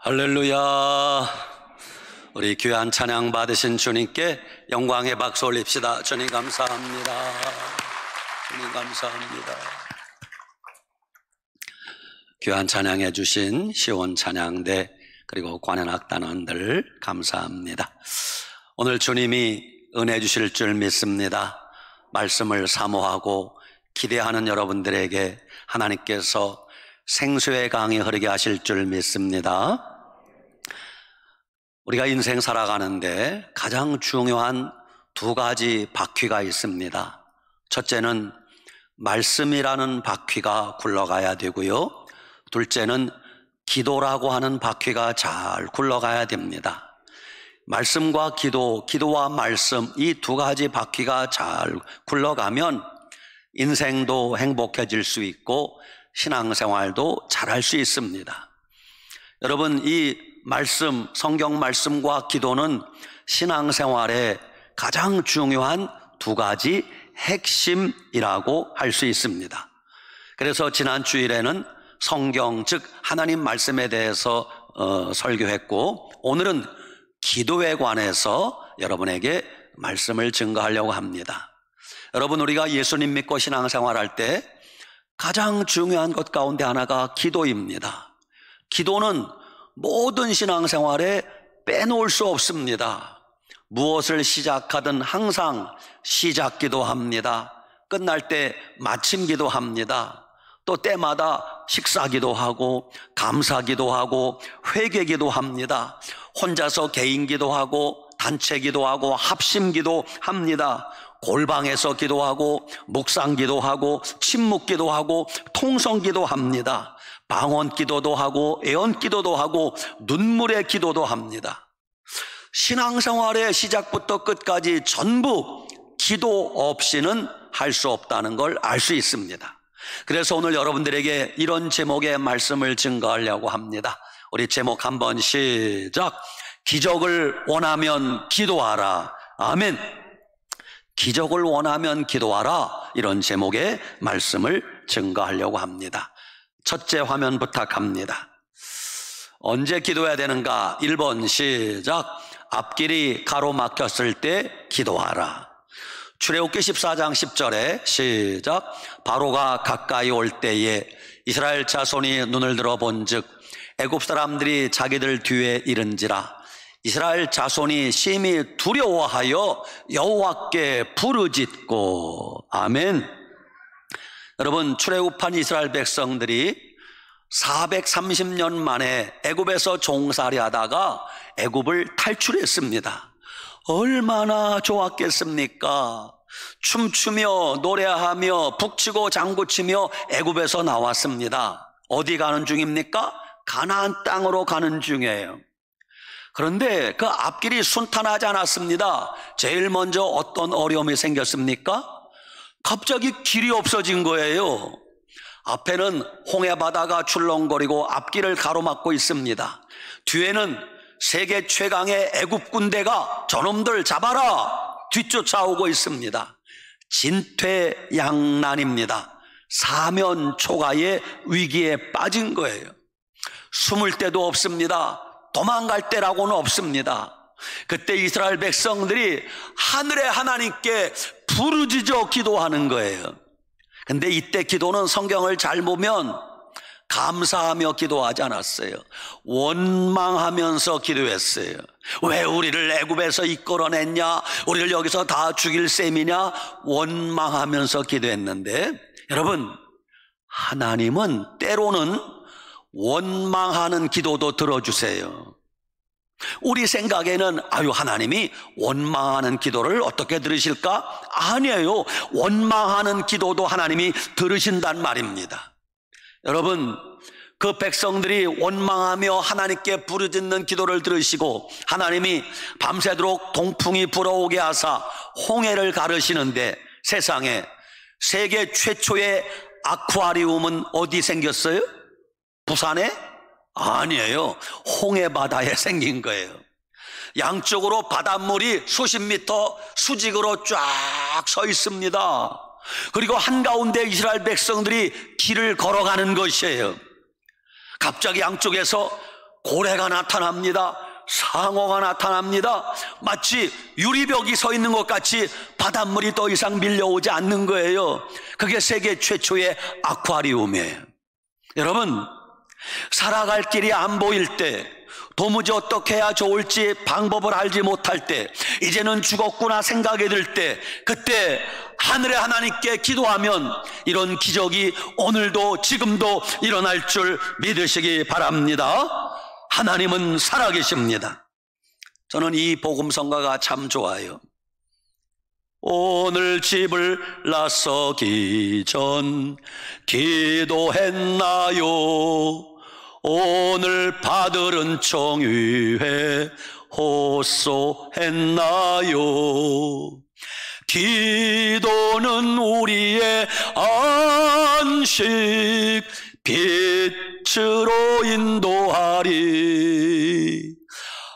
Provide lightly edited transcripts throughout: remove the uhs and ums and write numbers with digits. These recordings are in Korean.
할렐루야. 우리 귀한 찬양 받으신 주님께 영광의 박수 올립시다. 주님 감사합니다. 주님 감사합니다. 귀한 찬양해 주신 시온 찬양대 그리고 관현악단원들 감사합니다. 오늘 주님이 은혜 주실 줄 믿습니다. 말씀을 사모하고 기대하는 여러분들에게 하나님께서 생수의 강이 흐르게 하실 줄 믿습니다. 우리가 인생 살아가는데 가장 중요한 두 가지 바퀴가 있습니다. 첫째는 말씀이라는 바퀴가 굴러가야 되고요, 둘째는 기도라고 하는 바퀴가 잘 굴러가야 됩니다. 말씀과 기도, 기도와 말씀, 이 두 가지 바퀴가 잘 굴러가면 인생도 행복해질 수 있고 신앙생활도 잘할 수 있습니다. 여러분, 이 말씀, 성경 말씀과 기도는 신앙생활의 가장 중요한 두 가지 핵심이라고 할 수 있습니다. 그래서 지난 주일에는 성경, 즉 하나님 말씀에 대해서 설교했고, 오늘은 기도에 관해서 여러분에게 말씀을 증거하려고 합니다. 여러분, 우리가 예수님 믿고 신앙생활할 때 가장 중요한 것 가운데 하나가 기도입니다. 기도는 모든 신앙생활에 빼놓을 수 없습니다. 무엇을 시작하든 항상 시작 기도합니다. 끝날 때 마침 기도합니다. 또 때마다 식사 기도하고 감사 기도하고 회개 기도합니다. 혼자서 개인 기도하고 단체 기도하고 합심 기도합니다. 골방에서 기도하고 묵상 기도하고 침묵 기도하고 통성 기도합니다. 방언 기도도 하고 애언 기도도 하고 눈물의 기도도 합니다. 신앙생활의 시작부터 끝까지 전부 기도 없이는 할 수 없다는 걸 알 수 있습니다. 그래서 오늘 여러분들에게 이런 제목의 말씀을 증거하려고 합니다. 우리 제목 한번 시작. 기적을 원하면 기도하라. 아멘. 기적을 원하면 기도하라. 이런 제목의 말씀을 증거하려고 합니다. 첫째 화면 부탁합니다. 언제 기도해야 되는가? 1번 시작. 앞길이 가로막혔을 때 기도하라. 출애굽기 14장 10절에 시작. 바로가 가까이 올 때에 이스라엘 자손이 눈을 들어 본즉 애굽 사람들이 자기들 뒤에 이른지라. 이스라엘 자손이 심히 두려워하여 여호와께 부르짖고. 아멘. 여러분, 출애굽한 이스라엘 백성들이 430년 만에 애굽에서 종살이 하다가 애굽을 탈출했습니다. 얼마나 좋았겠습니까? 춤추며 노래하며 북치고 장구치며 애굽에서 나왔습니다. 어디 가는 중입니까? 가나안 땅으로 가는 중이에요. 그런데 그 앞길이 순탄하지 않았습니다. 제일 먼저 어떤 어려움이 생겼습니까? 갑자기 길이 없어진 거예요. 앞에는 홍해바다가 출렁거리고 앞길을 가로막고 있습니다. 뒤에는 세계 최강의 애굽 군대가 저놈들 잡아라 뒤쫓아오고 있습니다. 진퇴양난입니다. 사면초가의 위기에 빠진 거예요. 숨을 데도 없습니다. 도망갈 데라고는 없습니다. 그때 이스라엘 백성들이 하늘의 하나님께 부르짖어 기도하는 거예요. 근데 이때 기도는 성경을 잘 보면 감사하며 기도하지 않았어요. 원망하면서 기도했어요. 왜 우리를 애굽에서 이끌어냈냐? 우리를 여기서 다 죽일 셈이냐? 원망하면서 기도했는데, 여러분, 하나님은 때로는 원망하는 기도도 들어주세요. 우리 생각에는 하나님이 원망하는 기도를 어떻게 들으실까? 아니에요. 원망하는 기도도 하나님이 들으신단 말입니다. 여러분, 그 백성들이 원망하며 하나님께 부르짖는 기도를 들으시고 하나님이 밤새도록 동풍이 불어오게 하사 홍해를 가르시는데, 세상에 세계 최초의 아쿠아리움은 어디 생겼어요? 부산에? 아니에요. 홍해바다에 생긴 거예요. 양쪽으로 바닷물이 수십 미터 수직으로 쫙 서 있습니다. 그리고 한가운데 이스라엘 백성들이 길을 걸어가는 것이에요. 갑자기 양쪽에서 고래가 나타납니다. 상어가 나타납니다. 마치 유리벽이 서 있는 것 같이 바닷물이 더 이상 밀려오지 않는 거예요. 그게 세계 최초의 아쿠아리움이에요. 여러분, 살아갈 길이 안 보일 때, 도무지 어떻게 해야 좋을지 방법을 알지 못할 때, 이제는 죽었구나 생각이 들 때, 그때 하늘의 하나님께 기도하면 이런 기적이 오늘도 지금도 일어날 줄 믿으시기 바랍니다. 하나님은 살아계십니다. 저는 이 복음성가가 참 좋아요. 오늘 집을 나서기 전 기도했나요? 오늘 받을 청위회 호소했나요? 기도는 우리의 안식, 빛으로 인도하리.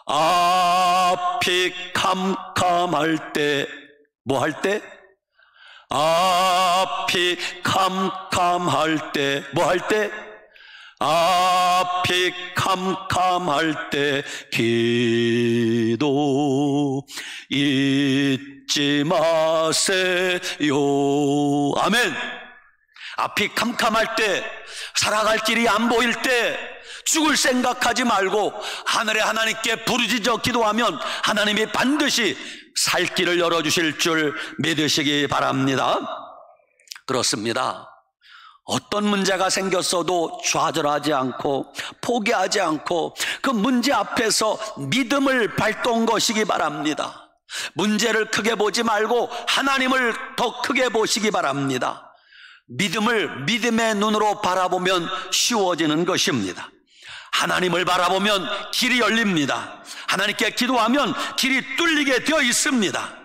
앞이 캄캄할 때, 뭐 할 때? 앞이 캄캄할 때, 뭐 할 때? 앞이 캄캄할 때 기도 잊지 마세요. 아멘. 앞이 캄캄할 때, 살아갈 길이 안 보일 때, 죽을 생각하지 말고 하늘의 하나님께 부르짖어 기도하면 하나님이 반드시 살 길을 열어주실 줄 믿으시기 바랍니다. 그렇습니다. 어떤 문제가 생겼어도 좌절하지 않고 포기하지 않고 그 문제 앞에서 믿음을 발동거시기 바랍니다. 문제를 크게 보지 말고 하나님을 더 크게 보시기 바랍니다. 믿음을 믿음의 눈으로 바라보면 쉬워지는 것입니다. 하나님을 바라보면 길이 열립니다. 하나님께 기도하면 길이 뚫리게 되어 있습니다.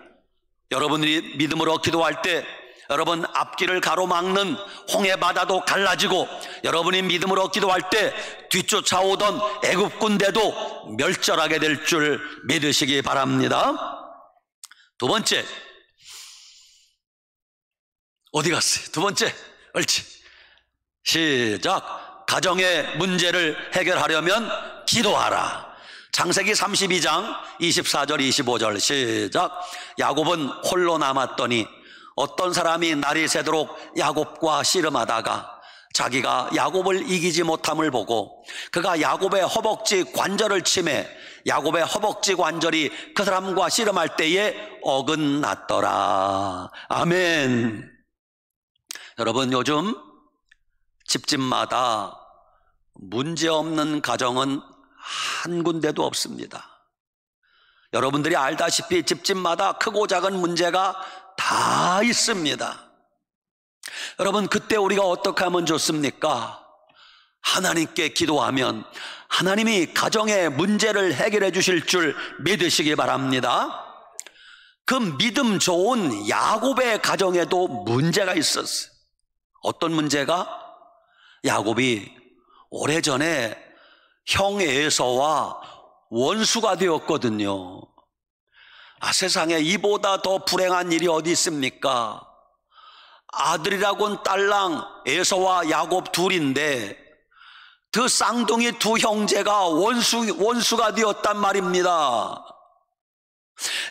여러분들이 믿음으로 기도할 때 여러분 앞길을 가로막는 홍해바다도 갈라지고, 여러분이 믿음으로 기도할 때 뒤쫓아오던 애굽군대도 멸절하게 될 줄 믿으시기 바랍니다. 두 번째, 어디 갔어요? 두 번째, 옳지. 시작. 가정의 문제를 해결하려면 기도하라. 창세기 32장 24절 25절 시작. 야곱은 홀로 남았더니 어떤 사람이 날이 새도록 야곱과 씨름하다가 자기가 야곱을 이기지 못함을 보고 그가 야곱의 허벅지 관절을 치매 야곱의 허벅지 관절이 그 사람과 씨름할 때에 어긋났더라. 아멘. 여러분, 요즘 집집마다 문제없는 가정은 한 군데도 없습니다. 여러분들이 알다시피 집집마다 크고 작은 문제가 다 있습니다. 여러분, 그때 우리가 어떻게 하면 좋습니까? 하나님께 기도하면 하나님이 가정의 문제를 해결해 주실 줄 믿으시기 바랍니다. 그 믿음 좋은 야곱의 가정에도 문제가 있었어요. 어떤 문제가? 야곱이 오래전에 형 에서와 원수가 되었거든요. 세상에 이보다 더 불행한 일이 어디 있습니까? 아들이라고는 딸랑 에서와 야곱 둘인데 그 쌍둥이 두 형제가 원수가 되었단 말입니다.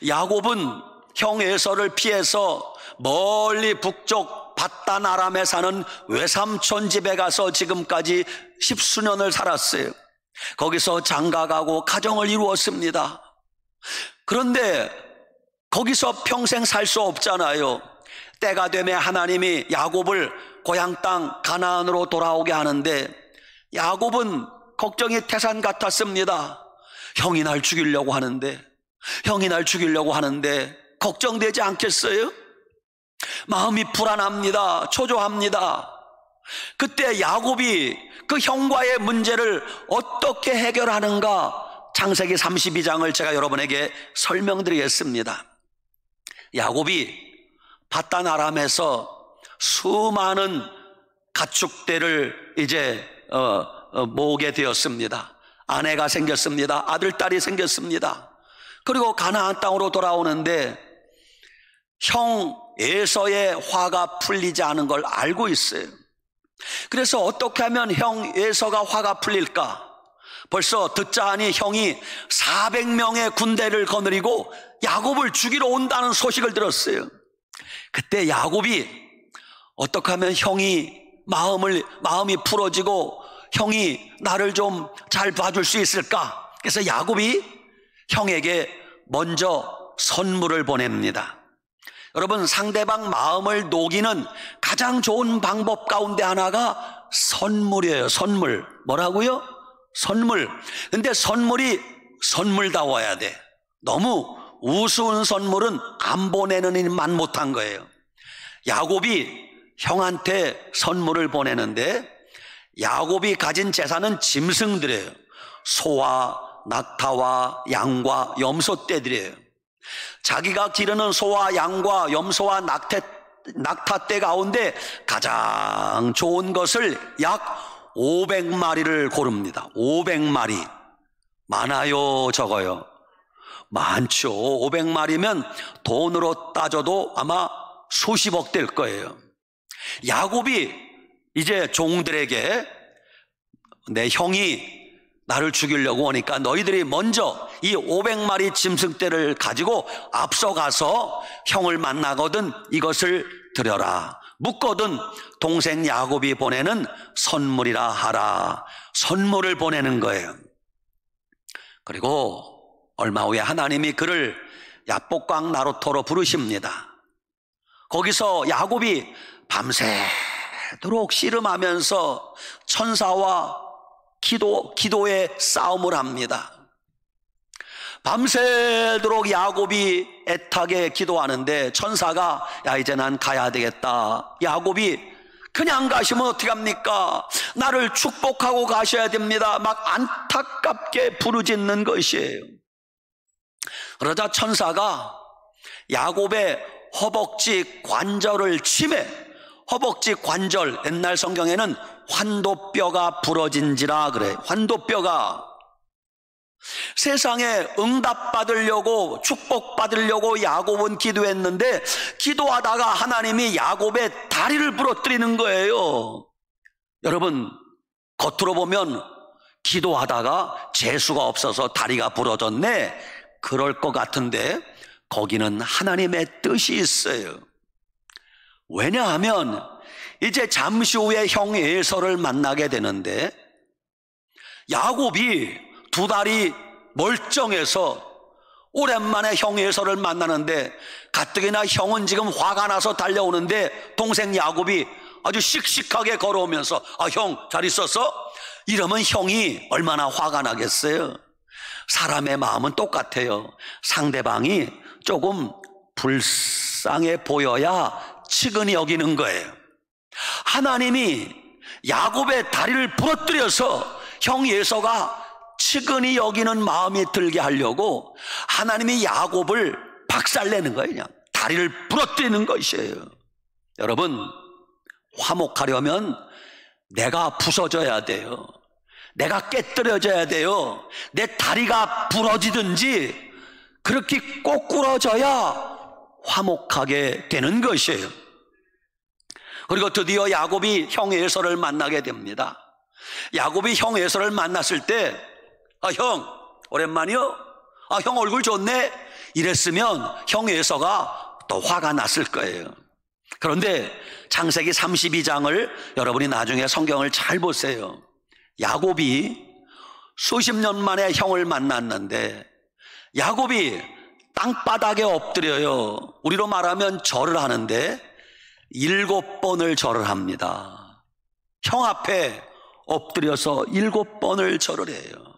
야곱은 형 에서를 피해서 멀리 북쪽 밧단 아람에 사는 외삼촌 집에 가서 지금까지 10수년을 살았어요. 거기서 장가가고 가정을 이루었습니다. 그런데 거기서 평생 살 수 없잖아요. 때가 되면 하나님이 야곱을 고향 땅 가나안으로 돌아오게 하는데 야곱은 걱정이 태산 같았습니다. 형이 날 죽이려고 하는데 걱정되지 않겠어요? 마음이 불안합니다. 초조합니다. 그때 야곱이 그 형과의 문제를 어떻게 해결하는가, 창세기 32장을 제가 여러분에게 설명드리겠습니다. 야곱이 밧단 아람에서 수많은 가축대를 이제 모으게 되었습니다. 아내가 생겼습니다. 아들, 딸이 생겼습니다. 그리고 가나안 땅으로 돌아오는데 형 에서의 화가 풀리지 않은 걸 알고 있어요. 그래서 어떻게 하면 형 에서가 화가 풀릴까? 벌써 듣자 하니 형이 400명의 군대를 거느리고 야곱을 죽이러 온다는 소식을 들었어요. 그때 야곱이 어떻게 하면 형이 마음이 풀어지고 형이 나를 좀 잘 봐줄 수 있을까? 그래서 야곱이 형에게 먼저 선물을 보냅니다. 여러분, 상대방 마음을 녹이는 가장 좋은 방법 가운데 하나가 선물이에요. 선물. 뭐라고요? 선물. 근데 선물이 선물다워야 돼. 너무 우스운 선물은 안 보내는 일만 못한 거예요. 야곱이 형한테 선물을 보내는데 야곱이 가진 재산은 짐승들이에요. 소와 낙타와 양과 염소떼들이에요. 자기가 기르는 소와 양과 염소와 낙타떼 가운데 가장 좋은 것을 약 500마리를 고릅니다. 500마리. 많아요, 적어요? 많죠. 500마리면 돈으로 따져도 아마 수십억 될 거예요. 야곱이 이제 종들에게 내 형이 나를 죽이려고 오니까 너희들이 먼저 이 500마리 짐승떼를 가지고 앞서가서 형을 만나거든 이것을 드려라. 묻거든 동생 야곱이 보내는 선물이라 하라. 선물을 보내는 거예요. 그리고 얼마 후에 하나님이 그를 야복강 나루토로 부르십니다. 거기서 야곱이 밤새도록 씨름하면서 천사와 기도의 싸움을 합니다. 밤새도록 야곱이 애타게 기도하는데 천사가 야 이제 난 가야 되겠다. 야곱이 그냥 가시면 어떻게 합니까? 나를 축복하고 가셔야 됩니다. 막 안타깝게 부르짖는 것이에요. 그러자 천사가 야곱의 허벅지 관절을 치매, 허벅지 관절, 옛날 성경에는 환도뼈가 부러진지라 그래. 환도뼈가. 세상에 응답받으려고 축복받으려고 야곱은 기도했는데 기도하다가 하나님이 야곱의 다리를 부러뜨리는 거예요. 여러분, 겉으로 보면 기도하다가 재수가 없어서 다리가 부러졌네, 그럴 것 같은데 거기는 하나님의 뜻이 있어요. 왜냐하면 이제 잠시 후에 형 에서를 만나게 되는데 야곱이 두 다리 멀쩡해서 오랜만에 형 에서를 만나는데 가뜩이나 형은 지금 화가 나서 달려오는데 동생 야곱이 아주 씩씩하게 걸어오면서 형 잘 있었어? 이러면 형이 얼마나 화가 나겠어요? 사람의 마음은 똑같아요. 상대방이 조금 불쌍해 보여야 측은히 여기는 거예요. 하나님이 야곱의 다리를 부러뜨려서 형 에서가 측은히 여기는 마음이 들게 하려고 하나님이 야곱을 박살내는 거예요. 그냥 다리를 부러뜨리는 것이에요. 여러분, 화목하려면 내가 부서져야 돼요. 내가 깨뜨려져야 돼요. 내 다리가 부러지든지 그렇게 꼬꾸러져야 화목하게 되는 것이에요. 그리고 드디어 야곱이 형 에서를 만나게 됩니다. 야곱이 형 에서를 만났을 때 형 오랜만이요? 형 얼굴 좋네? 이랬으면 형 에서가 또 화가 났을 거예요. 그런데 창세기 32장을 여러분이 나중에 성경을 잘 보세요. 야곱이 수십 년 만에 형을 만났는데 야곱이 땅바닥에 엎드려요. 우리로 말하면 절을 하는데 7번을 절을 합니다. 형 앞에 엎드려서 7번을 절을 해요.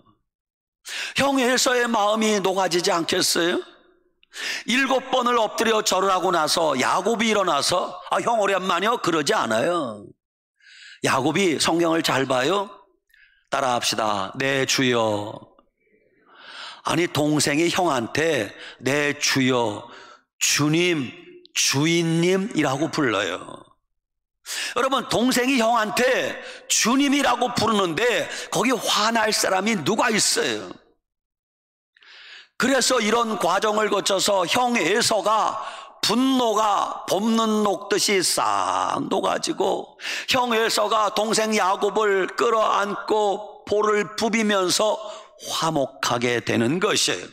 형 에서의 마음이 녹아지지 않겠어요? 7번을 엎드려 절을 하고 나서 야곱이 일어나서 형 오랜만이요? 그러지 않아요. 야곱이 성경을 잘 봐요. 따라합시다. 네 주여. 아니, 동생이 형한테 네 주여, 주님, 주인님이라고 불러요. 여러분, 동생이 형한테 주님이라고 부르는데 거기 화날 사람이 누가 있어요? 그래서 이런 과정을 거쳐서 형 에서가 분노가 봄눈 녹듯이 싹 녹아지고 형 에서가 동생 야곱을 끌어안고 볼을 부비면서 화목하게 되는 것이에요.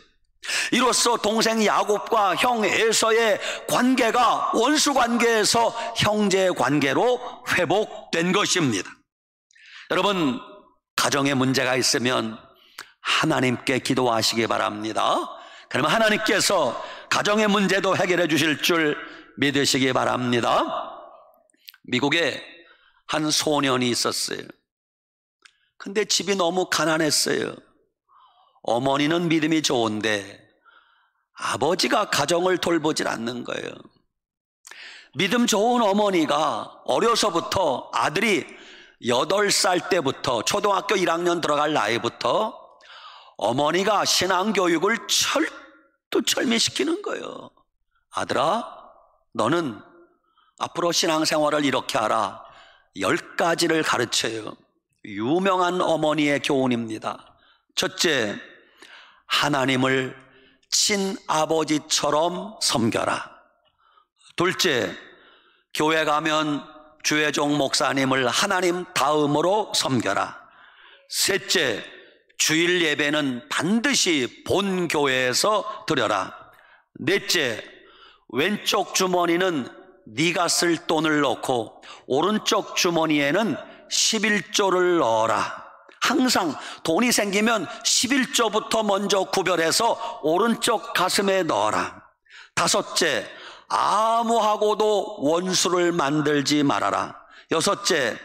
이로써 동생 야곱과 형 에서의 관계가 원수 관계에서 형제 관계로 회복된 것입니다. 여러분, 가정에 문제가 있으면 하나님께 기도하시기 바랍니다. 그러면 하나님께서 가정의 문제도 해결해 주실 줄 믿으시기 바랍니다. 미국에 한 소년이 있었어요. 근데 집이 너무 가난했어요. 어머니는 믿음이 좋은데 아버지가 가정을 돌보질 않는 거예요. 믿음 좋은 어머니가 어려서부터 아들이 8살 때부터 초등학교 1학년 들어갈 나이부터 어머니가 신앙교육을 철두철미시키는 거예요. 아들아, 너는 앞으로 신앙생활을 이렇게 하라. 10가지를 가르쳐요. 유명한 어머니의 교훈입니다. 첫째, 하나님을 친아버지처럼 섬겨라. 둘째, 교회 가면 주혜종 목사님을 하나님 다음으로 섬겨라. 셋째, 주일 예배는 반드시 본 교회에서 드려라. 넷째, 왼쪽 주머니는 네가 쓸 돈을 넣고 오른쪽 주머니에는 11조를 넣어라. 항상 돈이 생기면 11조부터 먼저 구별해서 오른쪽 가슴에 넣어라. 다섯째, 아무하고도 원수를 만들지 말아라. 여섯째,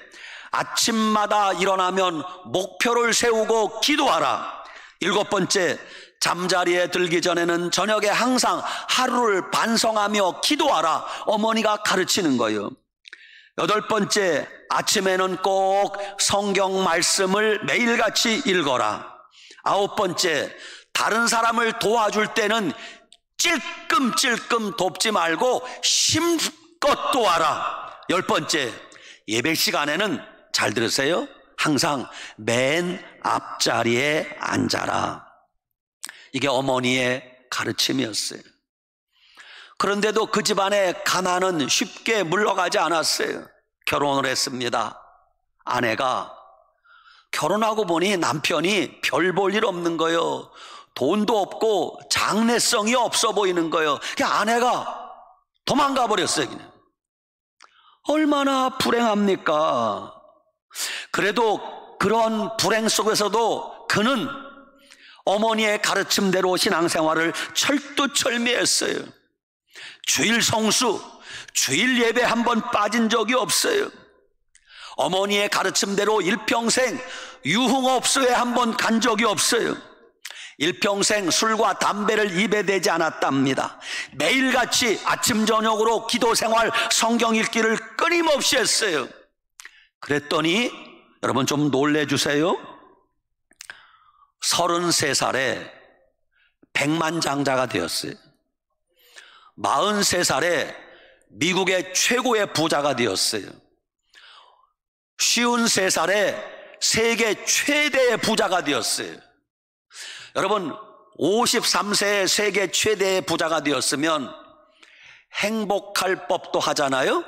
아침마다 일어나면 목표를 세우고 기도하라. 일곱 번째, 잠자리에 들기 전에는 저녁에 항상 하루를 반성하며 기도하라. 어머니가 가르치는 거예요. 여덟 번째, 아침에는 꼭 성경 말씀을 매일같이 읽어라. 아홉 번째, 다른 사람을 도와줄 때는 찔끔찔끔 돕지 말고 힘껏 도와라. 열 번째, 예배 시간에는 잘 들으세요. 항상 맨 앞자리에 앉아라. 이게 어머니의 가르침이었어요. 그런데도 그 집안의 가난은 쉽게 물러가지 않았어요. 결혼을 했습니다. 아내가 결혼하고 보니 남편이 별 볼 일 없는 거예요. 돈도 없고 장래성이 없어 보이는 거예요. 그냥 아내가 도망가 버렸어요. 그냥. 얼마나 불행합니까? 그래도 그런 불행 속에서도 그는 어머니의 가르침대로 신앙생활을 철두철미했어요. 주일 성수, 주일 예배 한 번 빠진 적이 없어요. 어머니의 가르침대로 일평생 유흥업소에 한 번 간 적이 없어요. 일평생 술과 담배를 입에 대지 않았답니다. 매일같이 아침 저녁으로 기도생활, 성경 읽기를 끊임없이 했어요. 그랬더니 여러분 좀 놀래주세요. 33살에 백만장자가 되었어요. 43살에 미국의 최고의 부자가 되었어요. 53살에 세계 최대의 부자가 되었어요. 여러분, 53세에 세계 최대의 부자가 되었으면 행복할 법도 하잖아요.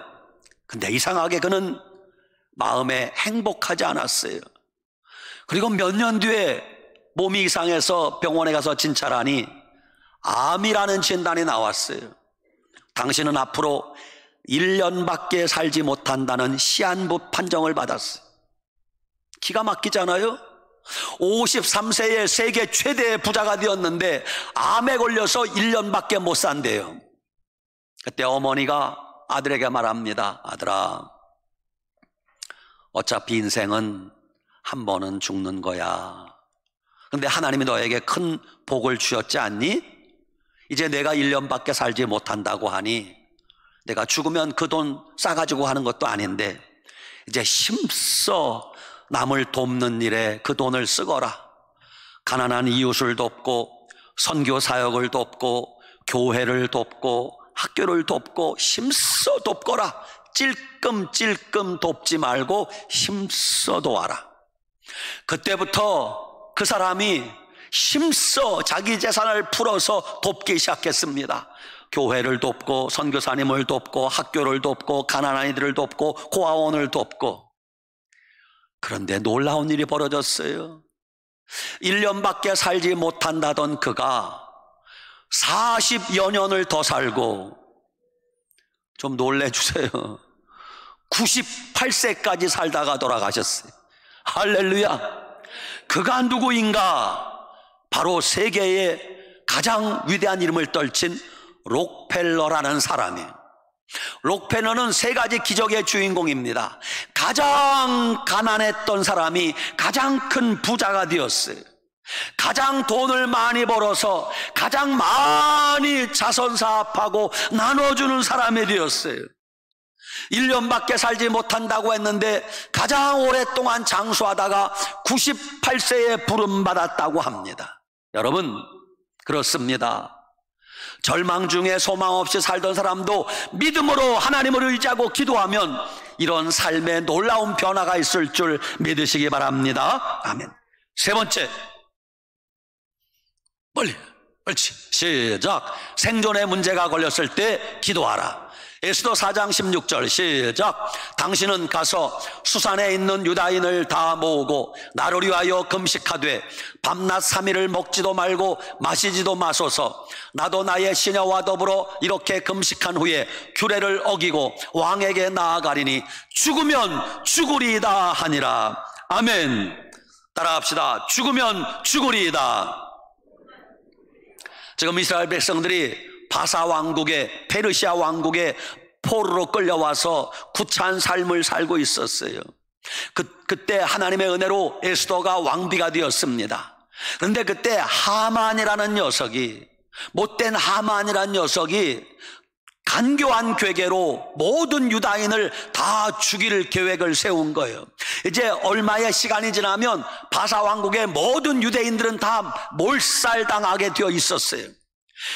근데 이상하게 그는 마음에 행복하지 않았어요. 그리고 몇 년 뒤에 몸이 이상해서 병원에 가서 진찰하니 암이라는 진단이 나왔어요. 당신은 앞으로 1년밖에 살지 못한다는 시한부 판정을 받았어요. 기가 막히잖아요. 53세의 세계 최대의 부자가 되었는데 암에 걸려서 1년밖에 못 산대요. 그때 어머니가 아들에게 말합니다. 아들아, 어차피 인생은 한 번은 죽는 거야. 근데 하나님이 너에게 큰 복을 주셨지 않니? 이제 내가 1년밖에 살지 못한다고 하니 내가 죽으면 그 돈 싸가지고 하는 것도 아닌데 이제 힘써 남을 돕는 일에 그 돈을 쓰거라. 가난한 이웃을 돕고 선교 사역을 돕고 교회를 돕고 학교를 돕고 힘써 돕거라. 찔끔찔끔 돕지 말고 힘써 도와라. 그때부터 그 사람이 힘써 자기 재산을 풀어서 돕기 시작했습니다. 교회를 돕고 선교사님을 돕고 학교를 돕고 가난한 이들을 돕고 고아원을 돕고. 그런데 놀라운 일이 벌어졌어요. 1년밖에 살지 못한다던 그가 40여 년을 더 살고, 좀 놀래주세요, 98세까지 살다가 돌아가셨어요. 할렐루야. 그가 누구인가? 바로 세계의 가장 위대한 이름을 떨친 록펠러라는 사람이에요. 록펠러는 세 가지 기적의 주인공입니다. 가장 가난했던 사람이 가장 큰 부자가 되었어요. 가장 돈을 많이 벌어서 가장 많이 자선사업하고 나눠주는 사람이 되었어요. 1년밖에 살지 못한다고 했는데 가장 오랫동안 장수하다가 98세에 부름받았다고 합니다. 여러분, 그렇습니다. 절망 중에 소망 없이 살던 사람도 믿음으로 하나님을 의지하고 기도하면 이런 삶에 놀라운 변화가 있을 줄 믿으시기 바랍니다. 아멘. 세 번째, 빨리 시작. 생존의 문제가 걸렸을 때 기도하라. 에스더 4장 16절 시작. 당신은 가서 수산에 있는 유다인을 다 모으고 나를 위하여 금식하되 밤낮 3일을 먹지도 말고 마시지도 마소서. 나도 나의 시녀와 더불어 이렇게 금식한 후에 규례를 어기고 왕에게 나아가리니 죽으면 죽으리이다 하니라. 아멘. 따라합시다. 죽으면 죽으리이다. 지금 이스라엘 백성들이 바사 왕국의, 페르시아 왕국의 포로로 끌려와서 구차한 삶을 살고 있었어요. 그때 하나님의 은혜로 에스더가 왕비가 되었습니다. 그런데 그때 하만이라는 녀석이, 못된 하만이라는 녀석이 간교한 괴계로 모든 유다인을 다 죽일 계획을 세운 거예요. 이제 얼마의 시간이 지나면 바사 왕국의 모든 유대인들은 다 몰살당하게 되어 있었어요.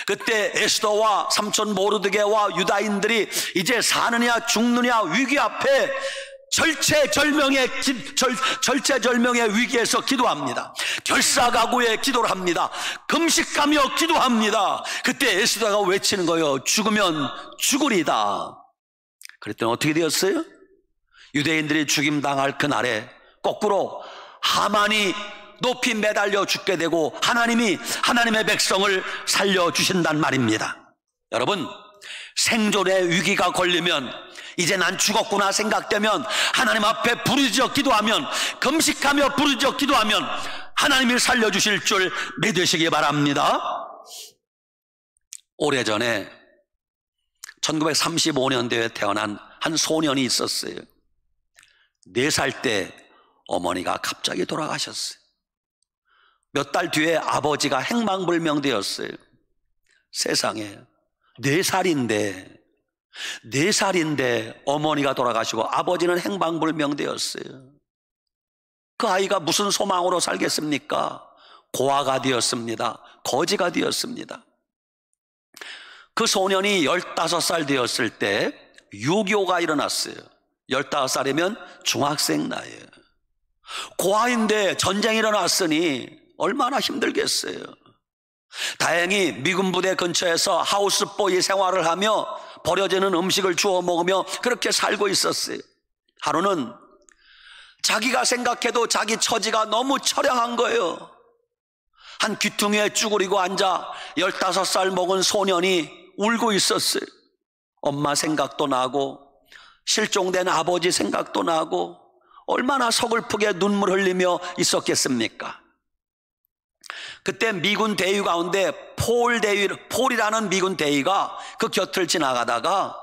그때 에스더와 삼촌 모르드게와 유다인들이 이제 사느냐 죽느냐 위기 앞에 절체절명의 위기에서 기도합니다. 결사각오의 기도를 합니다. 금식하며 기도합니다. 그때 에스더가 외치는 거예요. 죽으면 죽으리다. 그랬더니 어떻게 되었어요? 유대인들이 죽임당할 그날에 거꾸로 하만이 높이 매달려 죽게 되고 하나님의 백성을 살려주신단 말입니다. 여러분, 생존의 위기가 걸리면, 이제 난 죽었구나 생각되면 하나님 앞에 부르짖어 기도하면, 금식하며 부르짖어 기도하면 하나님이 살려주실 줄 믿으시기 바랍니다. 오래전에 1935년도에 태어난 한 소년이 있었어요. 4살 때 어머니가 갑자기 돌아가셨어요. 몇 달 뒤에 아버지가 행방불명되었어요. 세상에 4살인데 어머니가 돌아가시고 아버지는 행방불명되었어요. 그 아이가 무슨 소망으로 살겠습니까? 고아가 되었습니다. 거지가 되었습니다. 그 소년이 15살 되었을 때 6.25가 일어났어요. 15살이면 중학생 나이에요. 고아인데 전쟁이 일어났으니 얼마나 힘들겠어요. 다행히 미군 부대 근처에서 하우스보이 생활을 하며 버려지는 음식을 주워 먹으며 그렇게 살고 있었어요. 하루는 자기가 생각해도 자기 처지가 너무 처량한 거예요. 한 귀퉁이에 쭈그리고 앉아 15살 먹은 소년이 울고 있었어요. 엄마 생각도 나고 실종된 아버지 생각도 나고 얼마나 서글프게 눈물 흘리며 있었겠습니까? 그때 미군 대위 가운데 폴이라는 미군 대위가 그 곁을 지나가다가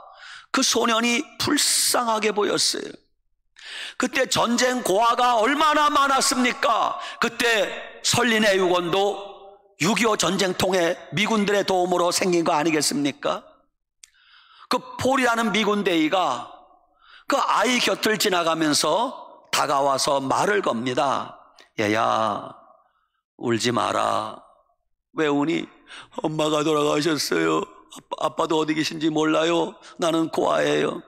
그 소년이 불쌍하게 보였어요. 그때 전쟁 고아가 얼마나 많았습니까? 그때 설린의 유건도 6.25 전쟁통에 미군들의 도움으로 생긴 거 아니겠습니까? 그 폴이라는 미군 대위가 그 아이 곁을 지나가면서 다가와서 말을 겁니다. 얘야, 울지 마라. 왜 우니? 엄마가 돌아가셨어요. 아빠도 어디 계신지 몰라요. 나는 고아예요.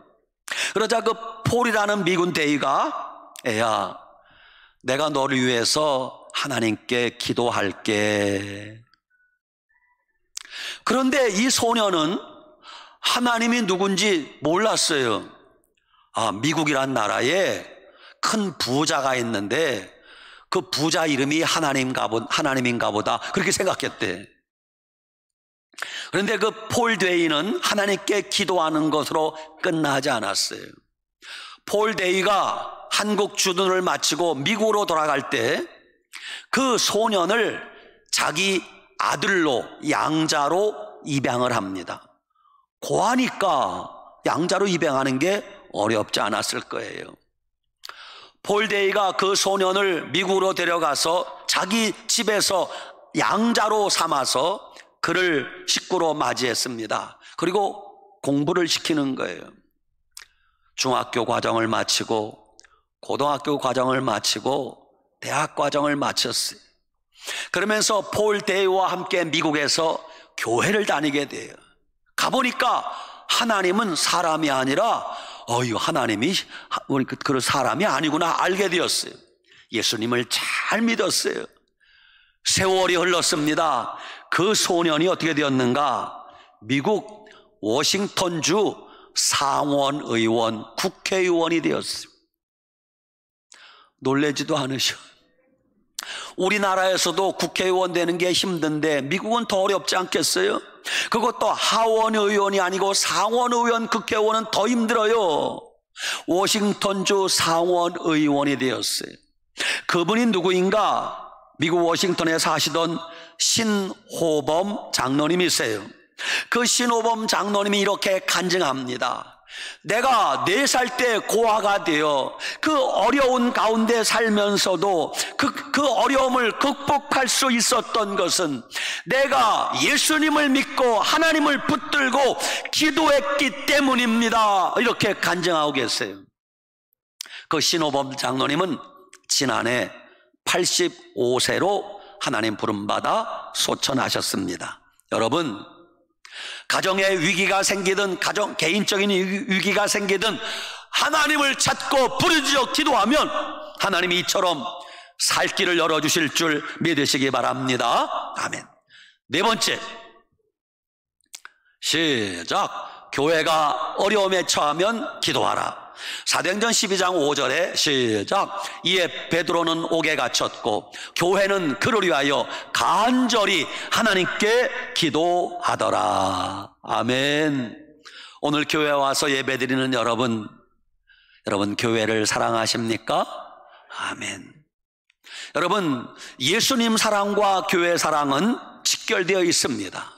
그러자 그 폴이라는 미군 대위가 애야, 내가 너를 위해서 하나님께 기도할게. 그런데 이 소년은 하나님이 누군지 몰랐어요. 미국이란 나라에 큰 부자가 있는데 그 부자 이름이 하나님인가 보다 그렇게 생각했대. 그런데 그 폴 데이는 하나님께 기도하는 것으로 끝나지 않았어요. 폴 데이가 한국 주둔을 마치고 미국으로 돌아갈 때 그 소년을 자기 아들로 양자로 입양을 합니다. 고아니까 양자로 입양하는 게 어렵지 않았을 거예요. 폴 데이가 그 소년을 미국으로 데려가서 자기 집에서 양자로 삼아서 그를 식구로 맞이했습니다. 그리고 공부를 시키는 거예요. 중학교 과정을 마치고 고등학교 과정을 마치고 대학 과정을 마쳤어요. 그러면서 폴 데이와 함께 미국에서 교회를 다니게 돼요. 가보니까 하나님은 사람이 아니라 하나님이 그런 사람이 아니구나 알게 되었어요. 예수님을 잘 믿었어요. 세월이 흘렀습니다. 그 소년이 어떻게 되었는가? 미국 워싱턴주 상원의원, 국회의원이 되었어요. 놀라지도 않으셔. 우리나라에서도 국회의원 되는 게 힘든데 미국은 더 어렵지 않겠어요? 그것도 하원의원이 아니고 상원의원, 국회의원은 더 힘들어요. 워싱턴주 상원의원이 되었어요. 그분이 누구인가? 미국 워싱턴에 사시던 신호범 장로님이세요. 그 신호범 장로님이 이렇게 간증합니다. 내가 4살 때 고아가 되어 그 어려운 가운데 살면서도 그 어려움을 극복할 수 있었던 것은 내가 예수님을 믿고 하나님을 붙들고 기도했기 때문입니다. 이렇게 간증하고 계세요. 그 신호범 장로님은 지난해 85세로 하나님 부름받아 소천하셨습니다. 여러분, 가정에 위기가 생기든 개인적인 위기가 생기든 하나님을 찾고 부르짖어 기도하면 하나님이 이처럼 살 길을 열어주실 줄 믿으시기 바랍니다. 아멘. 4번째, 시작. 교회가 어려움에 처하면 기도하라. 사도행전 12장 5절에 시작. 이에 베드로는 옥에 갇혔고 교회는 그를 위하여 간절히 하나님께 기도하더라. 아멘. 오늘 교회에 와서 예배드리는 여러분 교회를 사랑하십니까? 아멘. 여러분, 예수님 사랑과 교회 사랑은 직결되어 있습니다.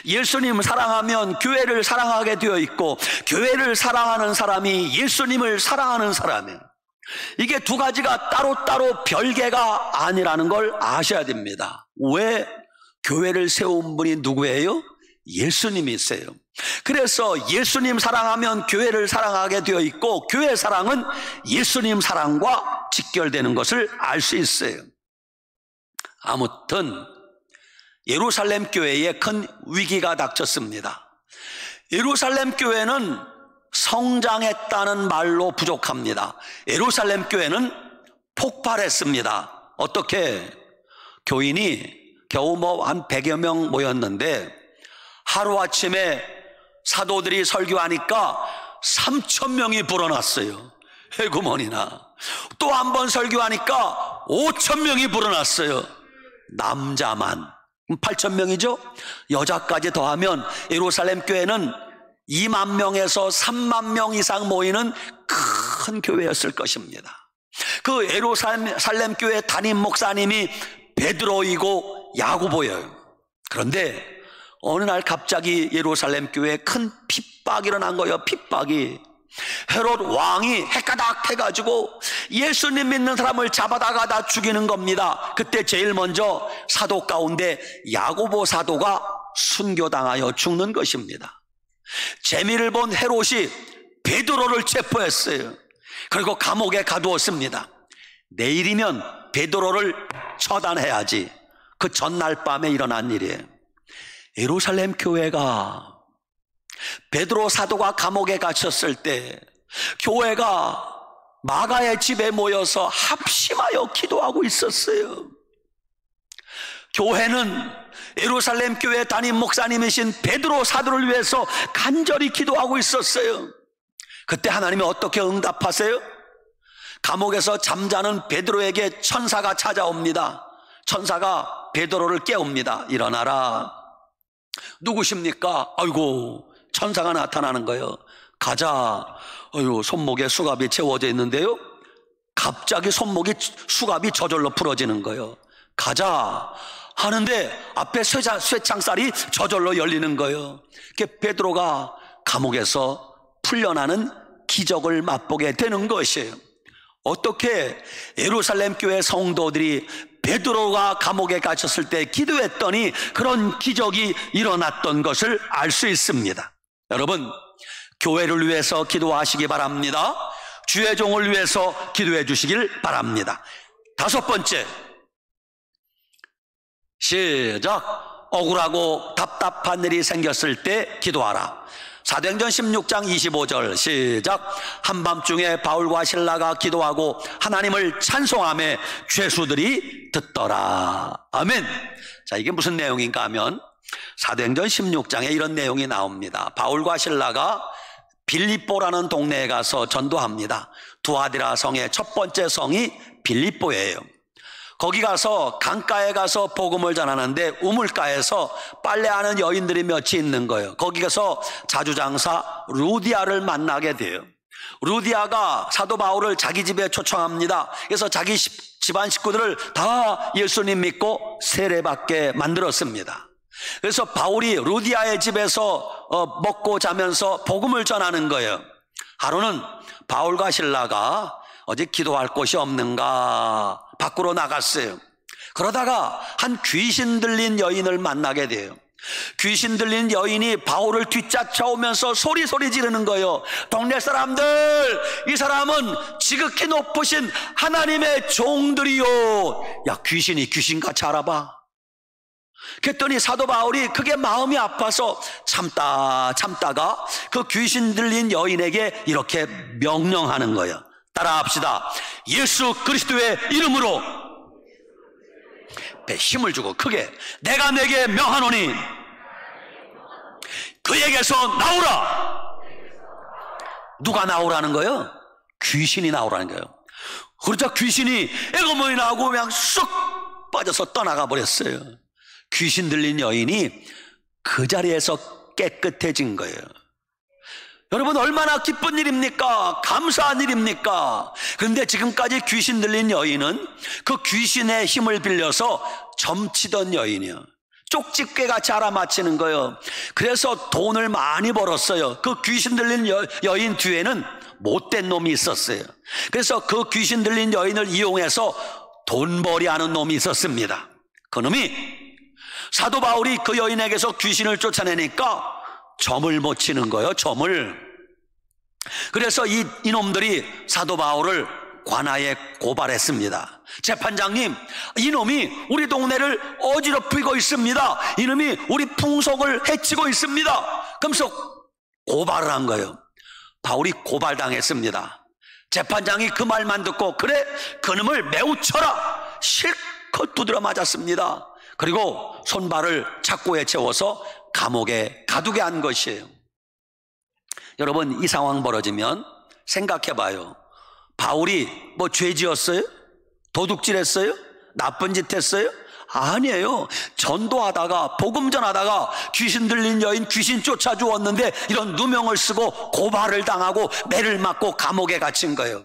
예수님 사랑하면 교회를 사랑하게 되어 있고, 교회를 사랑하는 사람이 예수님을 사랑하는 사람이에요. 이게 두 가지가 따로따로 별개가 아니라는 걸 아셔야 됩니다. 왜? 교회를 세운 분이 누구예요? 예수님이세요. 그래서 예수님 사랑하면 교회를 사랑하게 되어 있고, 교회 사랑은 예수님 사랑과 직결되는 것을 알 수 있어요. 아무튼 예루살렘 교회에 큰 위기가 닥쳤습니다. 예루살렘 교회는 성장했다는 말로 부족합니다. 예루살렘 교회는 폭발했습니다. 어떻게? 교인이 겨우 한 100여 명 모였는데 하루아침에 사도들이 설교하니까 3,000명이 불어났어요. 해구머니나. 또 한 번 설교하니까 5,000명이 불어났어요. 남자만 8,000명이죠. 여자까지 더하면 예루살렘 교회는 2만 명에서 3만 명 이상 모이는 큰 교회였을 것입니다. 그 예루살렘 교회 담임 목사님이 베드로이고 야고보예요. 그런데 어느 날 갑자기 예루살렘 교회에 큰 핍박이 일어난 거예요. 핍박이. 헤롯 왕이 해가닥 해가지고 예수님 믿는 사람을 잡아다가 다 죽이는 겁니다. 그때 제일 먼저 사도 가운데 야고보 사도가 순교당하여 죽는 것입니다. 재미를 본 헤롯이 베드로를 체포했어요. 그리고 감옥에 가두었습니다. 내일이면 베드로를 처단해야지. 그 전날 밤에 일어난 일이에요. 예루살렘 교회가 베드로 사도가 감옥에 갇혔을 때 교회가 마가의 집에 모여서 합심하여 기도하고 있었어요. 교회는 예루살렘 교회 담임 목사님이신 베드로 사도를 위해서 간절히 기도하고 있었어요. 그때 하나님이 어떻게 응답하세요? 감옥에서 잠자는 베드로에게 천사가 찾아옵니다. 천사가 베드로를 깨웁니다. 일어나라. 누구십니까? 아이고, 천사가 나타나는 거예요. 가자. 아이고, 손목에 수갑이 채워져 있는데요, 갑자기 수갑이 저절로 풀어지는 거예요. 가자 하는데 앞에 쇠창살이 저절로 열리는 거예요. 베드로가 감옥에서 풀려나는 기적을 맛보게 되는 것이에요. 어떻게 예루살렘 교회 성도들이 베드로가 감옥에 갇혔을 때 기도했더니 그런 기적이 일어났던 것을 알 수 있습니다. 여러분, 교회를 위해서 기도하시기 바랍니다. 주의 종을 위해서 기도해 주시길 바랍니다. 5번째, 시작. 억울하고 답답한 일이 생겼을 때 기도하라. 사도행전 16장 25절 시작. 한밤중에 바울과 실라가 기도하고 하나님을 찬송하며 죄수들이 듣더라. 아멘. 자, 이게 무슨 내용인가 하면 사도행전 16장에 이런 내용이 나옵니다. 바울과 실라가 빌립보라는 동네에 가서 전도합니다. 두아디라 성의 첫 번째 성이 빌립보예요. 거기 가서 강가에 가서 복음을 전하는데 우물가에서 빨래하는 여인들이 몇이 있는 거예요. 거기 가서 자주장사 루디아를 만나게 돼요. 루디아가 사도 바울을 자기 집에 초청합니다. 그래서 자기 집안 식구들을 다 예수님 믿고 세례받게 만들었습니다. 그래서 바울이 루디아의 집에서 먹고 자면서 복음을 전하는 거예요. 하루는 바울과 실라가 어제 기도할 곳이 없는가 밖으로 나갔어요. 그러다가 한 귀신 들린 여인을 만나게 돼요. 귀신 들린 여인이 바울을 뒤쫓아오면서 소리 지르는 거예요. 동네 사람들, 이 사람은 지극히 높으신 하나님의 종들이요. 야, 귀신이 귀신같이 알아봐. 그랬더니 사도 바울이 그게 마음이 아파서 참다가 그 귀신 들린 여인에게 이렇게 명령하는 거예요. 따라합시다. 예수 그리스도의 이름으로 배 힘을 주고 크게 내가 내게 명하노니 그에게서 나오라. 누가 나오라는 거예요? 귀신이 나오라는 거예요. 그러자 귀신이 에고머니 나오고 그냥 쑥 빠져서 떠나가 버렸어요. 귀신 들린 여인이 그 자리에서 깨끗해진 거예요. 여러분, 얼마나 기쁜 일입니까? 감사한 일입니까? 그런데 지금까지 귀신 들린 여인은 그 귀신의 힘을 빌려서 점치던 여인이요, 쪽집게같이 알아맞히는 거예요. 그래서 돈을 많이 벌었어요. 그 귀신 들린 여인 뒤에는 못된 놈이 있었어요. 그래서 그 귀신 들린 여인을 이용해서 돈벌이 하는 놈이 있었습니다. 그 놈이 사도 바울이 그 여인에게서 귀신을 쫓아내니까 점을 못 치는 거예요. 점을. 그래서 이놈들이 사도 바울을 관아에 고발했습니다. 재판장님, 이놈이 우리 동네를 어지럽히고 있습니다. 이놈이 우리 풍속을 해치고 있습니다. 그러면서 고발을 한 거예요. 바울이 고발당했습니다. 재판장이 그 말만 듣고 그래, 그놈을 매우 쳐라, 실컷 두드려 맞았습니다. 그리고 손발을 착고에 채워서 감옥에 가두게 한 것이에요. 여러분, 이 상황 벌어지면 생각해봐요. 바울이 뭐 죄 지었어요? 도둑질했어요? 나쁜 짓 했어요? 아니에요. 전도하다가 복음 전하다가 귀신 들린 여인 귀신 쫓아주었는데 이런 누명을 쓰고 고발을 당하고 매를 맞고 감옥에 갇힌 거예요.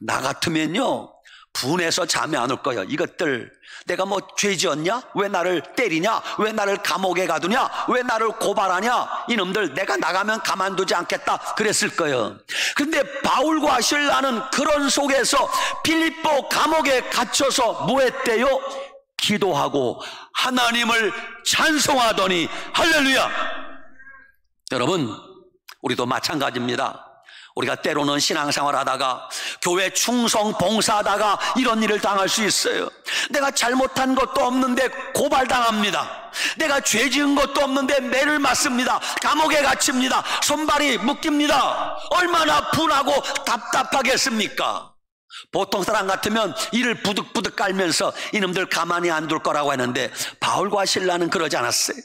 나 같으면요, 분해서 잠이 안 올 거예요. 이것들 내가 뭐 죄 지었냐? 왜 나를 때리냐? 왜 나를 감옥에 가두냐? 왜 나를 고발하냐? 이놈들 내가 나가면 가만두지 않겠다 그랬을 거예요. 근데 바울과 실라는 그런 속에서 빌립보 감옥에 갇혀서 뭐 했대요? 기도하고 하나님을 찬송하더니 할렐루야. 여러분, 우리도 마찬가지입니다. 우리가 때로는 신앙생활 하다가 교회 충성 봉사하다가 이런 일을 당할 수 있어요. 내가 잘못한 것도 없는데 고발당합니다. 내가 죄 지은 것도 없는데 매를 맞습니다. 감옥에 갇힙니다. 손발이 묶입니다. 얼마나 분하고 답답하겠습니까? 보통 사람 같으면 이를 부득부득 깔면서 이놈들 가만히 안 둘 거라고 했는데 바울과 실라는 그러지 않았어요.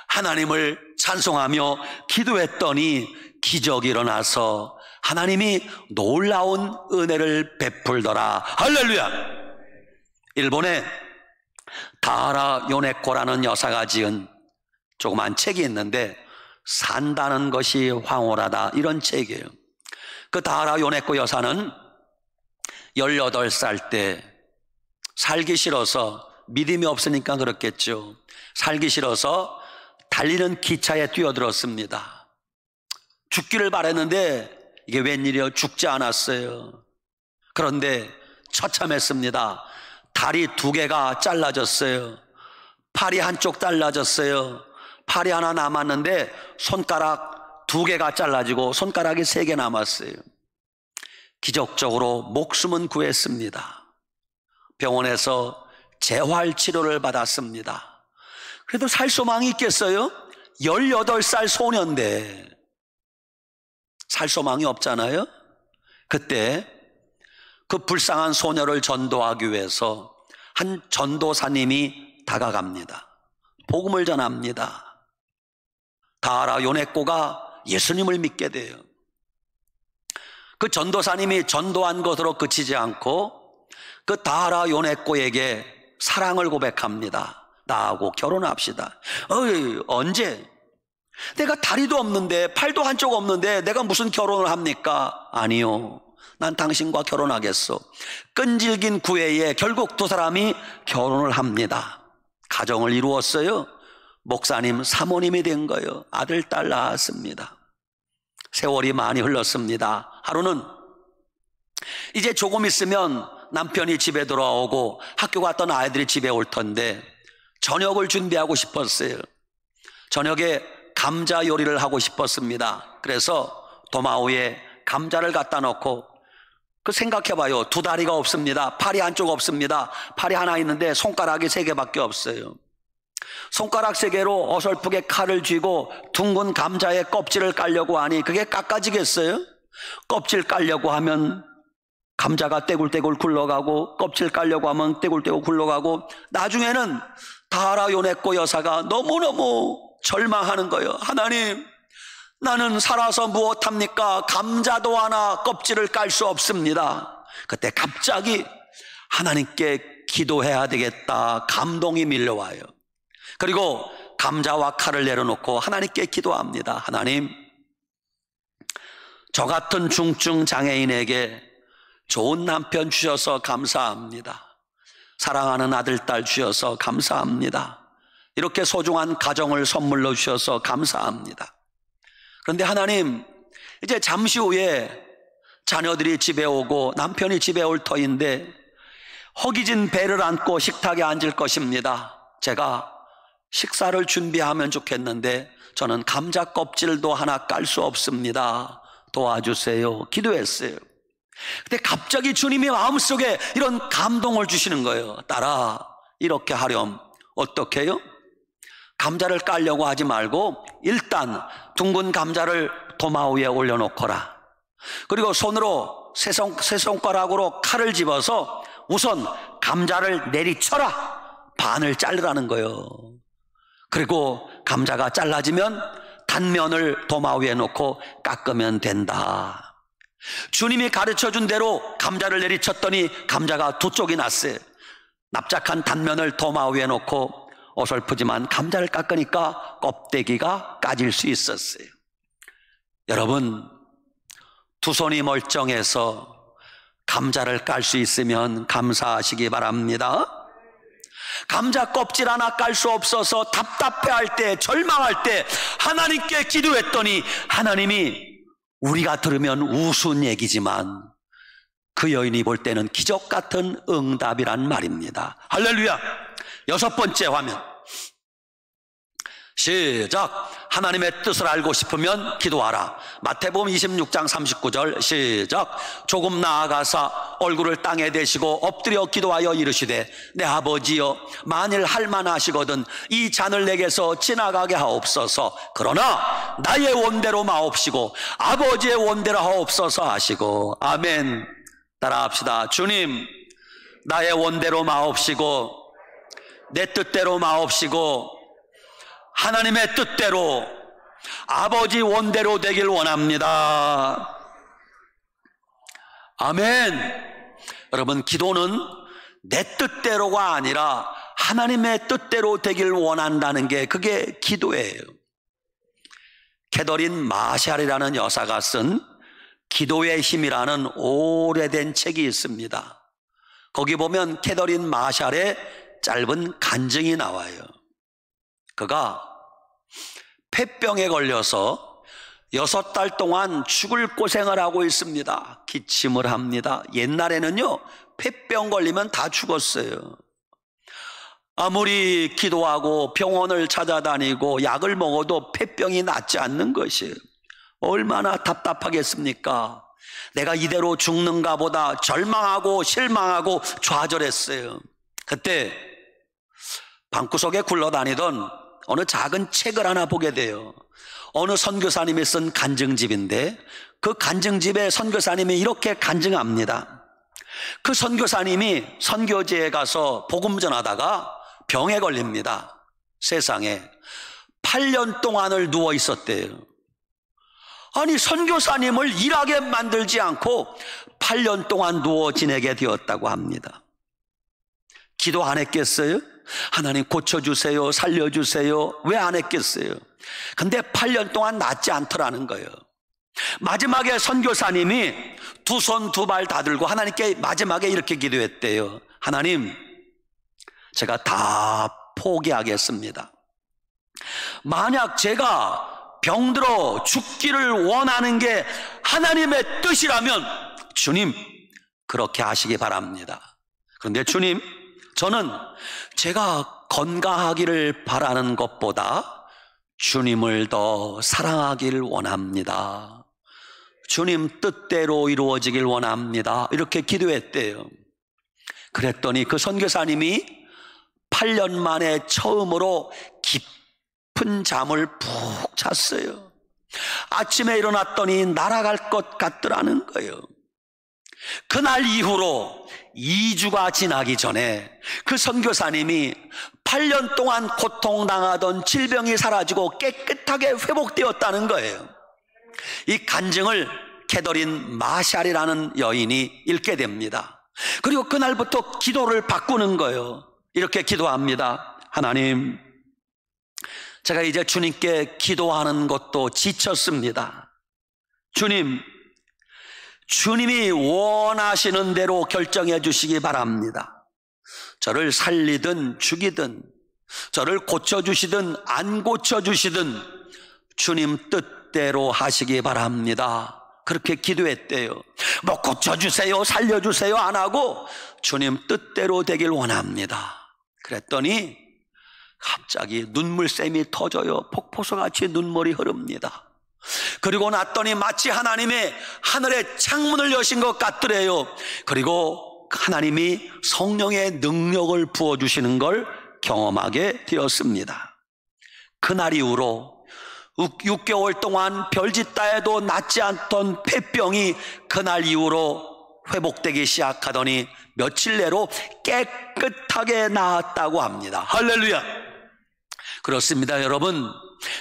하나님을 찬송하며 기도했더니 기적이 일어나서 하나님이 놀라운 은혜를 베풀더라. 할렐루야. 일본에 다하라 요네코라는 여사가 지은 조그만 책이 있는데, 산다는 것이 황홀하다, 이런 책이에요. 그 다하라 요네코 여사는 18살 때 살기 싫어서, 믿음이 없으니까 그렇겠죠, 살기 싫어서 달리는 기차에 뛰어들었습니다. 죽기를 바랬는데 이게 웬일이요? 죽지 않았어요. 그런데 처참했습니다. 다리 2개가 잘라졌어요. 팔이 한쪽 잘라졌어요. 팔이 하나 남았는데 손가락 2개가 잘라지고 손가락이 3개 남았어요. 기적적으로 목숨은 구했습니다. 병원에서 재활 치료를 받았습니다. 그래도 살 소망이 있겠어요? 18살 소년인데 살 소망이 없잖아요. 그때 그 불쌍한 소녀를 전도하기 위해서 한 전도사님이 다가갑니다. 복음을 전합니다. 다하라 요네코가 예수님을 믿게 돼요. 그 전도사님이 전도한 것으로 그치지 않고 그 다하라 요네코에게 사랑을 고백합니다. 나하고 결혼합시다. 언제? 내가 다리도 없는데, 팔도 한쪽 없는데 내가 무슨 결혼을 합니까? 아니요, 난 당신과 결혼하겠소. 끈질긴 구애에 결국 2사람이 결혼을 합니다. 가정을 이루었어요. 목사님, 사모님이 된 거예요. 아들, 딸 낳았습니다. 세월이 많이 흘렀습니다. 하루는 이제 조금 있으면 남편이 집에 돌아오고 학교 갔던 아이들이 집에 올 텐데 저녁을 준비하고 싶었어요. 저녁에 감자 요리를 하고 싶었습니다. 그래서 도마우에 감자를 갖다 놓고, 그 생각해봐요. 2다리가 없습니다. 팔이 한쪽 없습니다. 팔이 하나 있는데 손가락이 3개밖에 없어요. 손가락 3개로 어설프게 칼을 쥐고 둥근 감자의 껍질을 깔려고 하니 그게 깎아지겠어요? 껍질 깔려고 하면 감자가 떼굴떼굴 굴러가고, 껍질 깔려고 하면 떼굴떼굴 굴러가고, 나중에는 다하라 요네코 여사가 너무너무 절망하는 거예요. 하나님, 나는 살아서 무엇합니까? 감자도 하나 껍질을 깔 수 없습니다. 그때 갑자기 하나님께 기도해야 되겠다, 감동이 밀려와요. 그리고 감자와 칼을 내려놓고 하나님께 기도합니다. 하나님, 저 같은 중증 장애인에게 좋은 남편 주셔서 감사합니다. 사랑하는 아들, 딸 주셔서 감사합니다. 이렇게 소중한 가정을 선물로 주셔서 감사합니다. 그런데 하나님, 이제 잠시 후에 자녀들이 집에 오고 남편이 집에 올 터인데 허기진 배를 안고 식탁에 앉을 것입니다. 제가 식사를 준비하면 좋겠는데 저는 감자 껍질도 하나 깔 수 없습니다. 도와주세요. 기도했어요. 근데 갑자기 주님이 마음속에 이런 감동을 주시는 거예요. 딸아, 이렇게 하렴. 어떻게 해요? 감자를 깔려고 하지 말고 일단 둥근 감자를 도마 위에 올려놓거라. 그리고 손으로 세 손가락으로 칼을 집어서 우선 감자를 내리쳐라. 반을 자르라는 거예요. 그리고 감자가 잘라지면 단면을 도마 위에 놓고 깎으면 된다. 주님이 가르쳐준 대로 감자를 내리쳤더니 감자가 2쪽이 났어요. 납작한 단면을 도마 위에 놓고 어설프지만 감자를 깎으니까 껍데기가 까질 수 있었어요. 여러분, 2손이 멀쩡해서 감자를 깔 수 있으면 감사하시기 바랍니다. 감자 껍질 하나 깔 수 없어서 답답해할 때, 절망할 때 하나님께 기도했더니 하나님이, 우리가 들으면 우스운 얘기지만 그 여인이 볼 때는 기적 같은 응답이란 말입니다. 할렐루야. 6번째 화면 시작. 하나님의 뜻을 알고 싶으면 기도하라. 마태복음 26장 39절 시작. 조금 나아가사 얼굴을 땅에 대시고 엎드려 기도하여 이르시되, 내 아버지여, 만일 할만하시거든 이 잔을 내게서 지나가게 하옵소서. 그러나 나의 원대로 마옵시고 아버지의 원대로 하옵소서 하시고. 아멘. 따라합시다. 주님, 나의 원대로 마옵시고 내 뜻대로 마옵시고 하나님의 뜻대로, 아버지 원대로 되길 원합니다. 아멘. 여러분, 기도는 내 뜻대로가 아니라 하나님의 뜻대로 되길 원한다는 게 그게 기도예요. 캐더린 마샬이라는 여사가 쓴 기도의 힘이라는 오래된 책이 있습니다. 거기 보면 캐더린 마샬의 짧은 간증이 나와요. 그가 폐병에 걸려서 6달 동안 죽을 고생을 하고 있습니다. 기침을 합니다. 옛날에는요, 폐병 걸리면 다 죽었어요. 아무리 기도하고 병원을 찾아다니고 약을 먹어도 폐병이 낫지 않는 것이에요. 얼마나 답답하겠습니까? 내가 이대로 죽는가 보다 절망하고 실망하고 좌절했어요. 그때 방구석에 굴러다니던 어느 작은 책을 하나 보게 돼요. 어느 선교사님이 쓴 간증집인데 그 간증집에 선교사님이 이렇게 간증합니다. 그 선교사님이 선교지에 가서 복음 전하다가 병에 걸립니다. 세상에 8년 동안을 누워 있었대요. 아니, 선교사님을 일하게 만들지 않고 8년 동안 누워 지내게 되었다고 합니다. 기도 안 했겠어요? 하나님 고쳐주세요, 살려주세요. 왜 안 했겠어요? 근데 8년 동안 낫지 않더라는 거예요. 마지막에 선교사님이 두 손 두 발 다 들고 하나님께 마지막에 이렇게 기도했대요. 하나님, 제가 다 포기하겠습니다. 만약 제가 병들어 죽기를 원하는 게 하나님의 뜻이라면 주님, 그렇게 하시기 바랍니다. 그런데 주님, 저는 제가 건강하기를 바라는 것보다 주님을 더 사랑하기를 원합니다. 주님 뜻대로 이루어지길 원합니다. 이렇게 기도했대요. 그랬더니 그 선교사님이 8년 만에 처음으로 깊은 잠을 푹 잤어요. 아침에 일어났더니 날아갈 것 같더라는 거예요. 그날 이후로 2주가 지나기 전에 그 선교사님이 8년 동안 고통당하던 질병이 사라지고 깨끗하게 회복되었다는 거예요. 이 간증을 캐더린 마샬이라는 여인이 읽게 됩니다. 그리고 그날부터 기도를 바꾸는 거예요. 이렇게 기도합니다. 하나님, 제가 이제 주님께 기도하는 것도 지쳤습니다. 주님이 원하시는 대로 결정해 주시기 바랍니다. 저를 살리든 죽이든, 저를 고쳐주시든 안 고쳐주시든 주님 뜻대로 하시기 바랍니다. 그렇게 기도했대요. 뭐 고쳐주세요, 살려주세요 안 하고 주님 뜻대로 되길 원합니다. 그랬더니 갑자기 눈물샘이 터져요. 폭포수같이 눈물이 흐릅니다. 그리고 났더니 마치 하나님의 하늘의 창문을 여신 것 같더래요. 그리고 하나님이 성령의 능력을 부어주시는 걸 경험하게 되었습니다. 그날 이후로 6개월 동안 별짓다 해도 낫지 않던 폐병이 그날 이후로 회복되기 시작하더니 며칠 내로 깨끗하게 나았다고 합니다. 할렐루야. 그렇습니다. 여러분,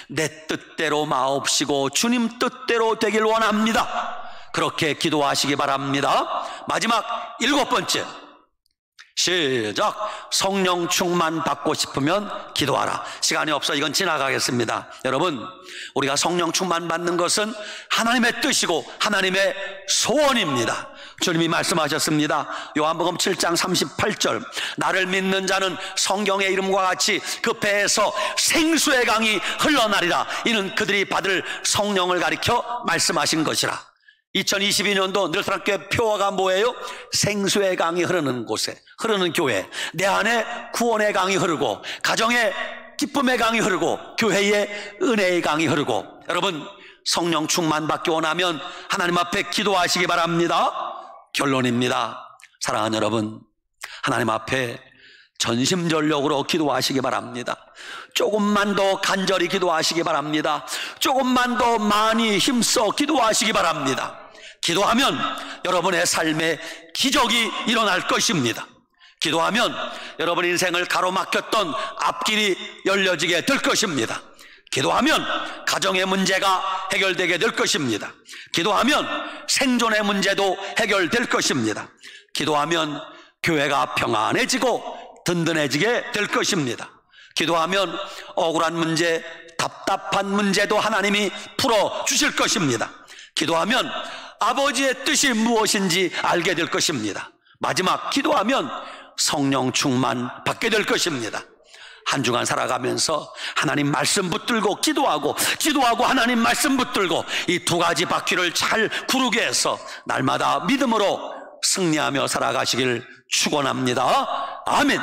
내 뜻대로 마옵시고 주님 뜻대로 되길 원합니다. 그렇게 기도하시기 바랍니다. 마지막 7번째, 시작. 성령 충만 받고 싶으면 기도하라. 시간이 없어 이건 지나가겠습니다. 여러분, 우리가 성령 충만 받는 것은 하나님의 뜻이고 하나님의 소원입니다. 주님이 말씀하셨습니다. 요한복음 7장 38절, 나를 믿는 자는 성경의 이름과 같이 그 배에서 생수의 강이 흘러나리라. 이는 그들이 받을 성령을 가리켜 말씀하신 것이라. 2022년도 늘사랑교회 표어가 뭐예요? 생수의 강이 흐르는 곳에, 흐르는 교회. 내 안에 구원의 강이 흐르고, 가정에 기쁨의 강이 흐르고, 교회에 은혜의 강이 흐르고. 여러분, 성령 충만 받기 원하면 하나님 앞에 기도하시기 바랍니다. 결론입니다. 사랑하는 여러분, 하나님 앞에 전심전력으로 기도하시기 바랍니다. 조금만 더 간절히 기도하시기 바랍니다. 조금만 더 많이 힘써 기도하시기 바랍니다. 기도하면 여러분의 삶에 기적이 일어날 것입니다. 기도하면 여러분 인생을 가로막혔던 앞길이 열려지게 될 것입니다. 기도하면 가정의 문제가 해결되게 될 것입니다. 기도하면 생존의 문제도 해결될 것입니다. 기도하면 교회가 평안해지고 든든해지게 될 것입니다. 기도하면 억울한 문제, 답답한 문제도 하나님이 풀어주실 것입니다. 기도하면 아버지의 뜻이 무엇인지 알게 될 것입니다. 마지막, 기도하면 성령 충만 받게 될 것입니다. 한 주간 살아가면서 하나님 말씀 붙들고 기도하고 하나님 말씀 붙들고 이 두 가지 바퀴를 잘 구르게 해서 날마다 믿음으로 승리하며 살아가시길 축원합니다. 아멘.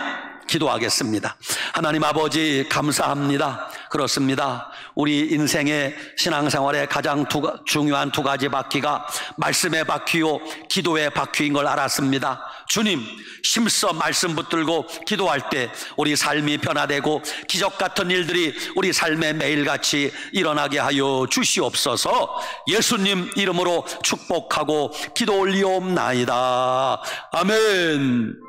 기도하겠습니다. 하나님 아버지, 감사합니다. 그렇습니다. 우리 인생의 신앙생활의 가장 중요한 두 가지 바퀴가 말씀의 바퀴요 기도의 바퀴인 걸 알았습니다. 주님, 힘써 말씀 붙들고 기도할 때 우리 삶이 변화되고 기적 같은 일들이 우리 삶에 매일같이 일어나게 하여 주시옵소서. 예수님 이름으로 축복하고 기도 올리옵나이다. 아멘.